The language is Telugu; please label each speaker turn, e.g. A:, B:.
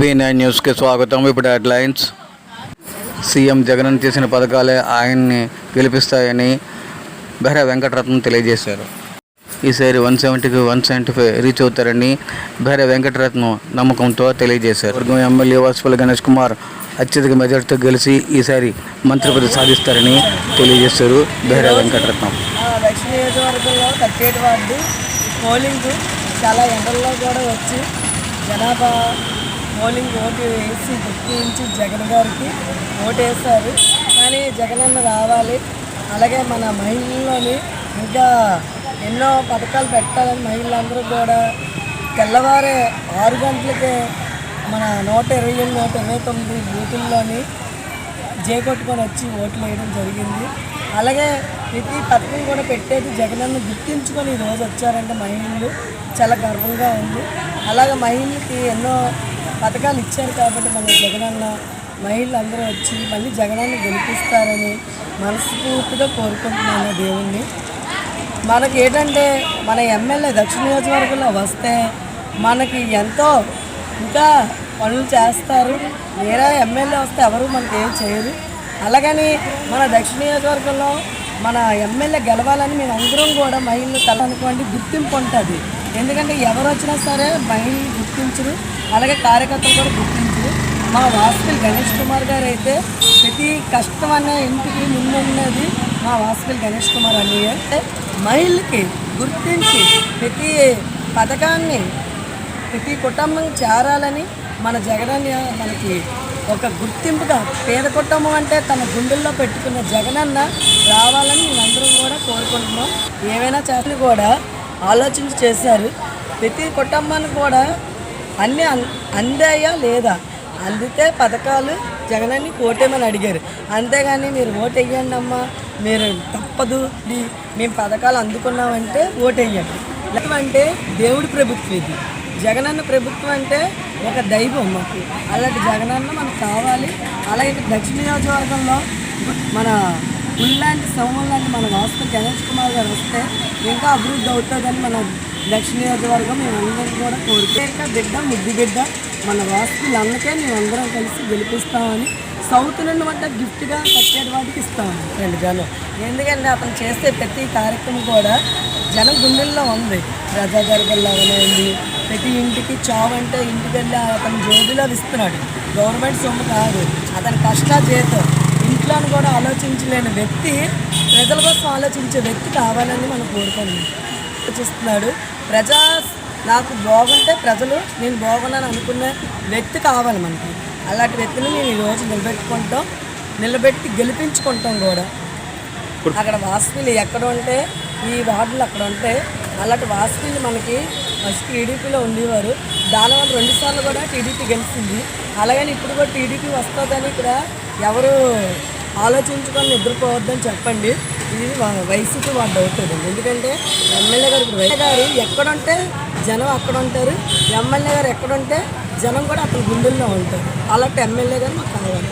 A: V9 న్యూస్కి స్వాగతం. ఇప్పుడు హెడ్లైన్స్. సీఎం జగన్ చేసిన పథకాలే ఆయన్ని గెలిపిస్తాయని బెహ్రా వెంకటరత్నం తెలియజేశారు. ఈసారి 170కి 175 రీచ్ అవుతారని బెహ్రా వెంకటరత్నం నమ్మకంతో తెలియజేశారు. వర్గం ఎమ్మెల్యే వాసుపల్లి గణేష్ కుమార్ అత్యధిక మెజార్టీతో గెలిచి ఈసారి మంత్రి పదవి సాధిస్తారని తెలియజేశారు బెహ్రా వెంకటరత్నం.
B: దక్షిణ నియోజకవర్గంలో 38 వార్డు పోలింగ్ చాలా ఎండల్లో కూడా వచ్చి జనాభా పోలింగ్ ఓటు వేసి గుర్తించి జగన్ గారికి ఓటు వేస్తారు. కానీ జగన్ అన్న రావాలి, అలాగే మన మహిళల్లోని ఇంకా ఎన్నో పథకాలు పెట్టాలని మహిళలందరూ కూడా తెల్లవారే 6 గంటలకే మన 128, 129 బూతుల్లోని కొట్టుకొని వచ్చి ఓట్లు వేయడం జరిగింది. అలాగే ప్రతి పథకం కూడా పెట్టేది జగనన్న గుర్తించుకొని ఈరోజు వచ్చారంటే మహిళలు చాలా గర్వంగా ఉంది. అలాగే మహిళలకి ఎన్నో పథకాలు ఇచ్చారు కాబట్టి మన జగనన్న మహిళలు అందరూ వచ్చి మళ్ళీ జగనన్న గెలిపిస్తారని మనస్ఫూర్తిగా కోరుకుంటున్నాను దేవుణ్ణి. మనకి ఏంటంటే మన ఎమ్మెల్యే దక్షిణ నియోజకవర్గంలో వస్తే మనకి ఎంతో ఇంకా పనులు చేస్తారు. వేరే ఎమ్మెల్యే వస్తే ఎవరు మనకి ఏం చేయరు. అలాగని మన దక్షిణ నియోజకవర్గంలో మన ఎమ్మెల్యే గెలవాలని మేము అందరం కూడా మహిళలు అనుకోండి గుర్తింపు ఉంటుంది. ఎందుకంటే ఎవరు వచ్చినా సరే మహిళలు గుర్తించరు, అలాగే కార్యకర్తలు కూడా గుర్తించరు. మా వాసుపల్లి గణేష్ కుమార్ గారు అయితే ప్రతి కష్టం అనే ఇంటికి ముందున్నది మా వాసుపల్లి గణేష్ కుమార్ అన్నయ్య. మహిళలకి గుర్తించి ప్రతి పథకాన్ని ప్రతి కుటుంబం చేరాలని మన జగనన్న మనకి ఒక గుర్తింపుగా పేద కుటుంబం అంటే తన గుండెల్లో పెట్టుకున్న జగనన్న రావాలని మేమందరం కూడా కోరుకుంటున్నాం. ఏవైనా చేతులు కూడా ఆలోచించి చేశారు. ప్రతి కుటుంబానికి కూడా అన్నీ అందాయా లేదా, అందితే పథకాలు జగనన్ని ఓటేమని అడిగారు. అంతేగాని మీరు ఓటు వేయండి అమ్మా, మీరు తప్పదు మేము పథకాలు అందుకున్నామంటే ఓటు వేయండి. లేదంటే దేవుడి ప్రభుత్వం ఇది. జగనన్న ప్రభుత్వం అంటే ఒక దైవం మాకు. అలాంటి జగనన్న మనకు కావాలి. అలాగే దక్షిణ నియోజకవర్గంలో మన ఉల్లాంటి సమూహం లాంటి మన వాసుపల్లి గణేష్ కుమార్ గారు వస్తే ఇంకా అభివృద్ధి అవుతుందని మన దక్షిణ నియోజకవర్గం మేమందరం కూడా కోరుకుంటే బిడ్డ ముద్దు బిడ్డ మన వాసుపల్లి అన్నకే మేమందరం కలిసి గెలిపిస్తామని సౌత్ నుండి వంట గిఫ్ట్గా 38 వాటికి ఇస్తామని రెండు జనం. ఎందుకంటే అతను చేసే ప్రతి కార్యక్రమం కూడా జనం గుండెల్లో ఉంది. ప్రజాదర్గంలో ఉంది. ప్రతి ఇంటికి చావు అంటే ఇంటికి వెళ్ళి అతను జోబులో ఇస్తున్నాడు. గవర్నమెంట్ సొమ్ము కాదు, అతని కష్టాజీతం. ఇంట్లోని కూడా ఆలోచించలేని వ్యక్తి ప్రజల కోసం ఆలోచించే వ్యక్తి కావాలని మనం ఆలోచిస్తున్నాడు. నాకు బాగుంటే ప్రజలు నేను బాగున్నాను అనుకునే వ్యక్తి కావాలి మనకి. అలాంటి వ్యక్తిని మేము ఈరోజు నిలబెట్టి గెలిపించుకుంటాం కూడా. అక్కడ వాసుపల్లి ఎక్కడ ఉంటే ఈ వార్డులు అక్కడ ఉంటే అలాంటి వాసుపల్లి మనకి ఫస్ట్ టీడీపీలో ఉండేవారు. దానివల్ల 2 సార్లు కూడా టీడీపీ గెలిచింది. అలాగని ఇప్పుడు కూడా టీడీపీ వస్తుందని ఇక్కడ ఎవరు ఆలోచించుకొని నిద్రపోవద్దని చెప్పండి. ఇది వైసీపీ వార్డు అవుతుంది. ఎందుకంటే ఎమ్మెల్యే గారు ఇప్పుడు గారు ఎక్కడుంటే జనం అక్కడ ఉంటారు. ఎమ్మెల్యే గారు ఎక్కడుంటే జనం కూడా అతని గుండెల్లో ఉంటారు. అలాంటి ఎమ్మెల్యే గారు మాకు కావాలి.